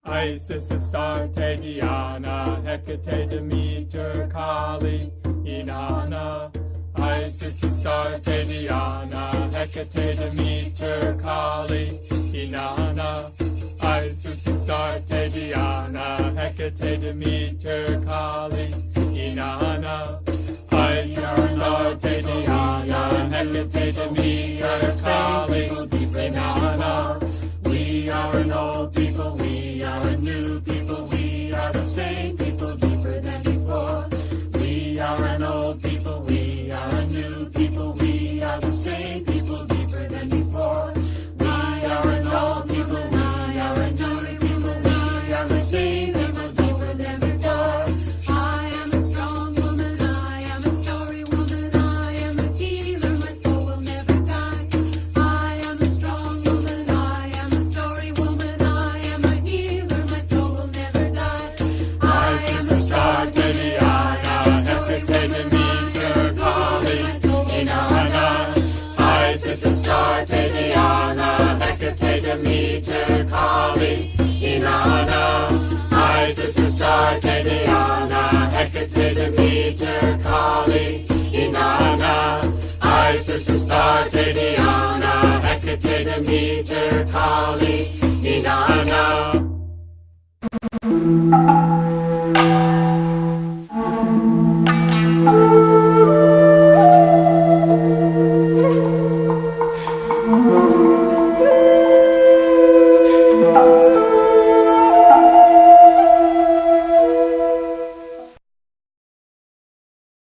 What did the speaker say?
Isis, Astarte, Diana, Hecate, Demeter, Kali, Inanna. Isis, Astarte, Diana, Hecate, Demeter, Kali, Inanna. Isis, Astarte, Diana, Hecate, Demeter, Kali, Inanna. Isis, Astarte, Diana, Hecate, Demeter, Kali, Inanna. We are an old people, we are a new people, we are the same people deeper than before. We are an old people, we are a new people, we are the same people deeper than before. We are an old people, we are a new people, we are the same people deeper than before. I am a strong woman, I am a story woman, I am a healer, my soul will never die. I am a strong woman, I am a story woman, I am a healer, my soul will never die. I am a strong woman, I am a story woman, Isis, Astarte, Diana, Hecate, Demeter, Kali, Inanna. Isis, Astarte, Diana, Hecate, Demeter, Kali, Inanna. Isis, Astarte, Diana, Hecate, Demeter, Kali, Inanna.